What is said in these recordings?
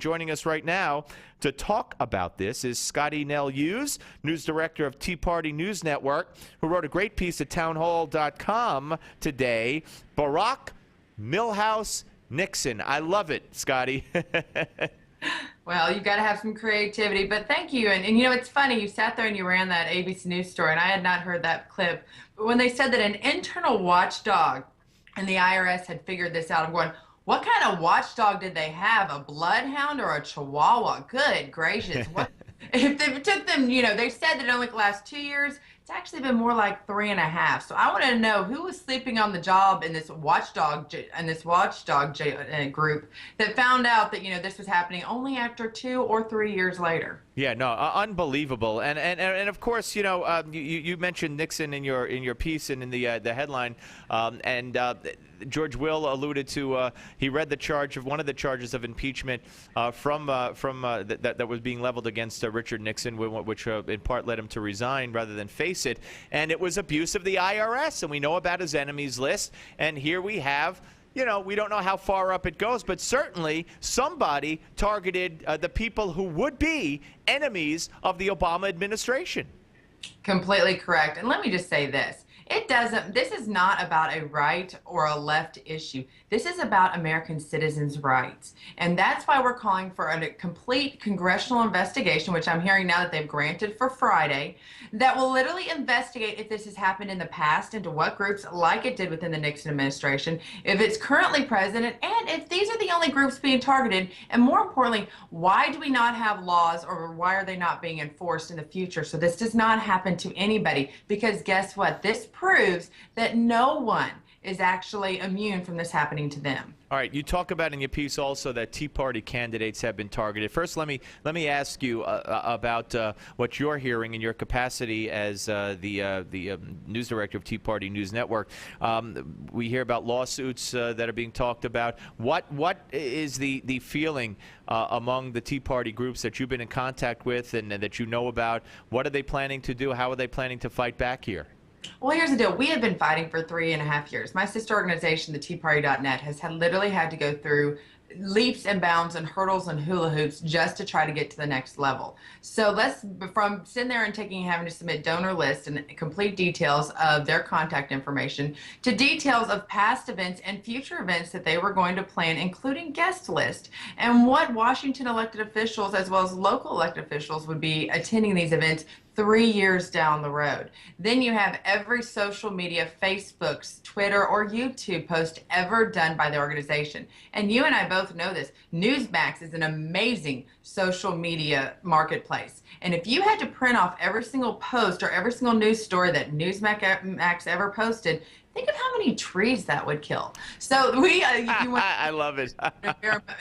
joining us right now to talk about this is Scotty Nell Hughes, news director of Tea Party News Network, who wrote a great piece at townhall.com today. Barack Milhouse Nixon. I love it, Scotty. Well, you've got to have some creativity, but thank you. And you know, it's funny, you sat there and you ran that ABC News story, and I had not heard that clip. But when they said that an internal watchdog and the IRS had figured this out, I'm going, what kind of watchdog did they have? A bloodhound or a chihuahua? Good gracious. What if it took them, you know, they said that it only lasts 2 years. It's actually been more like 3.5. So I want to know who was sleeping on the job in this watchdog group that found out that, you know, this was happening only after 2 or 3 years later. Yeah, no, unbelievable, and of course, you know, you mentioned Nixon in your piece and in the headline, and George Will alluded to he read the charge of one of the charges of impeachment that was being leveled against Richard Nixon, which in part led him to resign rather than face it, and it was abuse of the IRS, and we know about his enemies list, and here we have. You know, we don't know how far up it goes, but certainly somebody targeted the people who would be enemies of the Obama administration. Completely correct. And let me just say this. This is not about a right or a left issue. This is about American citizens' rights. And that's why we're calling for a complete congressional investigation, which I'm hearing now that they've granted for Friday, that will literally investigate if this has happened in the past, into what groups, like it did within the Nixon administration, if it's currently present, and if these are the only groups being targeted, and more importantly, why do we not have laws, or why are they not being enforced in the future so this does not happen to anybody? Because guess what? This proves that no one is actually immune from this happening to them. All right, you talk about in your piece also that Tea Party candidates have been targeted. First, let me ask you about what you're hearing in your capacity as the news director of Tea Party News Network. We hear about lawsuits that are being talked about. What is the feeling among the Tea Party groups that you've been in contact with and that you know about? What are they planning to do? How are they planning to fight back here? Well, here's the deal. We have been fighting for 3.5 years. My sister organization, the TeaParty.net, has literally had to go through leaps and bounds and hurdles and hula hoops just to try to get to the next level. So from sitting there and having to submit donor lists and complete details of their contact information to details of past events and future events that they were going to plan, including guest list, and what Washington elected officials as well as local elected officials would be attending these events 3 years down the road. Then you have every social media, Facebook, Twitter, or YouTube post ever done by the organization. And you and I both know this. Newsmax is an amazing social media marketplace. And if you had to print off every single post or every single news story that Newsmax ever posted, think of how many trees that would kill. So I love it.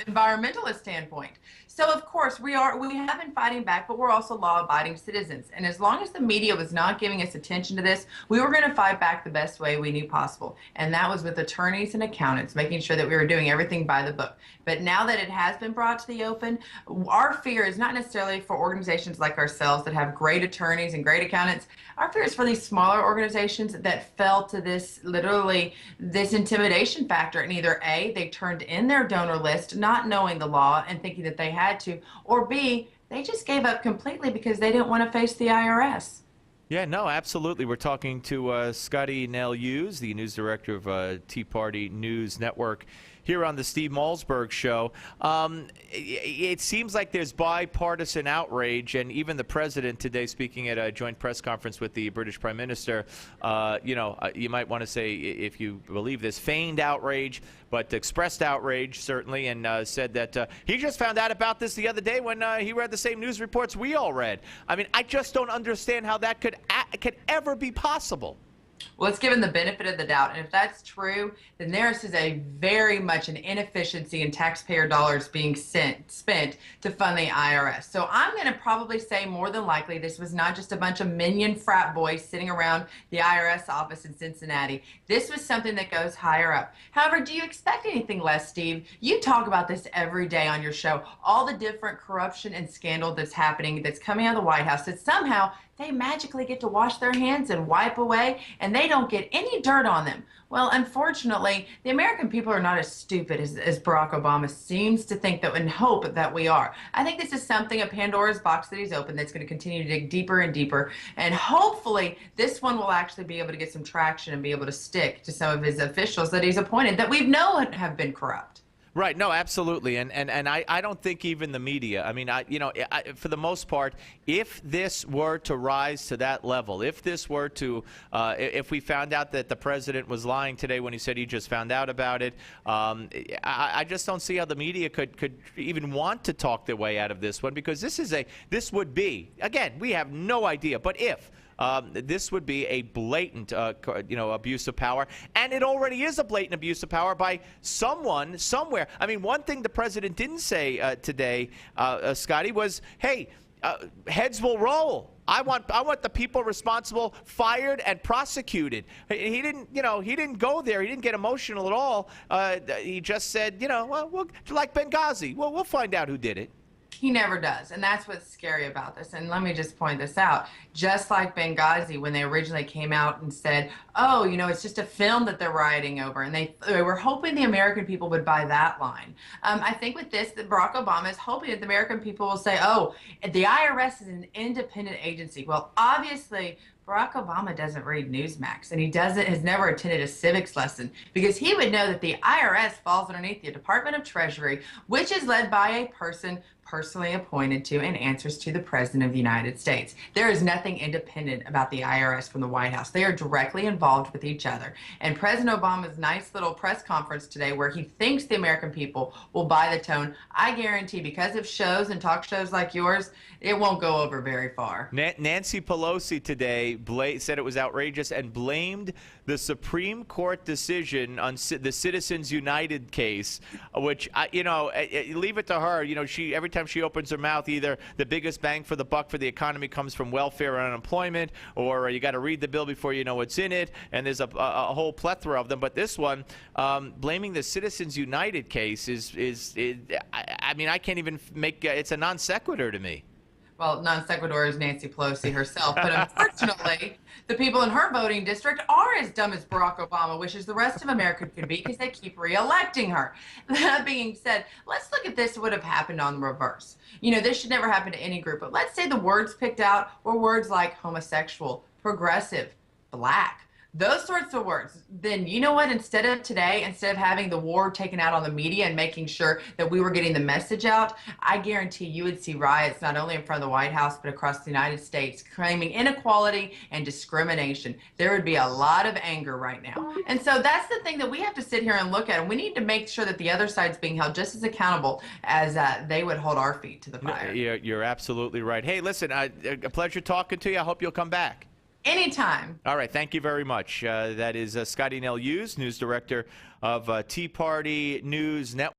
Environmentalist standpoint. So of course we have been fighting back, but we're also law-abiding citizens. And as long as the media was not giving us attention to this, we were going to fight back the best way we knew possible. And that was with attorneys and accountants, making sure that we were doing everything by the book. But now that it has been brought to the open, our fear is not necessarily for organizations like ourselves that have great attorneys and great accountants. Our fear is for these smaller organizations that fell to this intimidation factor. And either A, they turned in their donor list not knowing the law and thinking that they had to, or B, they just gave up completely because they didn't want to face the IRS. Yeah, no, absolutely. We're talking to Scotty Nell Hughes, the news director of Tea Party News Network, here on the Steve Malzberg Show. It seems like there's bipartisan outrage, and even the president today, speaking at a joint press conference with the British Prime Minister, you might want to say, if you believe this, feigned outrage, but expressed outrage, certainly, and said that he just found out about this the other day when he read the same news reports we all read. I mean, I just don't understand how that could ever be possible. Well, it's given the benefit of the doubt. And if that's true, then there is very much an inefficiency in taxpayer dollars being spent to fund the IRS. So I'm going to probably say more than likely this was not just a bunch of minion frat boys sitting around the IRS office in Cincinnati. This was something that goes higher up. However, do you expect anything less, Steve? You talk about this every day on your show, all the different corruption and scandal that's happening, that's coming out of the White House, that somehow they magically get to wash their hands and wipe away, and and they don't get any dirt on them. Well, unfortunately, the American people are not as stupid as Barack Obama seems to think that and hope that we are. I think this is something, a Pandora's box that he's opened, that's going to continue to dig deeper and deeper. And hopefully this one will actually be able to get some traction and be able to stick to some of his officials that he's appointed that we've known have been corrupt. Right. No, absolutely. And I don't think even the media, I mean, for the most part, if this were to rise to that level, if this were to, if we found out that the president was lying today when he said he just found out about it, I just don't see how the media could even want to talk their way out of this one, because this would be, again, we have no idea, but if. This would be a blatant, abuse of power, and it already is a blatant abuse of power by someone somewhere. I mean, one thing the president didn't say today, Scotty, was, "Hey, heads will roll. I want the people responsible fired and prosecuted." He didn't, he didn't go there. He didn't get emotional at all. He just said, well, like Benghazi, we'll find out who did it. He never does. And that's what's scary about this. And let me just point this out. Just like Benghazi, when they originally came out and said, oh, it's just a film that they're rioting over. And they were hoping the American people would buy that line. I think with this, that Barack Obama is hoping that the American people will say, oh, the IRS is an independent agency. Well, obviously, Barack Obama doesn't read Newsmax, and he has never attended a civics lesson, because he would know that the IRS falls underneath the Department of Treasury, which is led by a person personally appointed to and answers to the President of the United States. There is nothing independent about the IRS from the White House. They are directly involved with each other. And President Obama's nice little press conference today, where he thinks the American people will buy the tone, I guarantee, because of shows and talk shows like yours, it won't go over very far. Nancy Pelosi today said it was outrageous and blamed the Supreme Court decision on the Citizens United case, which, leave it to her. Every time she opens her mouth, either the biggest bang for the buck for the economy comes from welfare and unemployment, or you got to read the bill before you know what's in it, and there's a whole plethora of them. But this one, blaming the Citizens United case I can't even make it's a non sequitur to me. Well, non sequitur is Nancy Pelosi herself, but unfortunately, the people in her voting district are as dumb as Barack Obama wishes the rest of America could be, because they keep re-electing her. That being said, let's look at this would have happened on the reverse. This should never happen to any group, but let's say the words picked out were words like homosexual, progressive, black. Those sorts of words. Then you know what? Instead of having the war taken out on the media and making sure that we were getting the message out, I guarantee you would see riots not only in front of the White House, but across the United States, claiming inequality and discrimination. There would be a lot of anger right now. And so that's the thing that we have to sit here and look at. And we need to make sure that the other side's being held just as accountable as they would hold our feet to the fire. You're absolutely right. Hey, listen, a pleasure talking to you. I hope you'll come back. Anytime. All right. Thank you very much. That is Scotty Nell Hughes, news director of Tea Party News Network.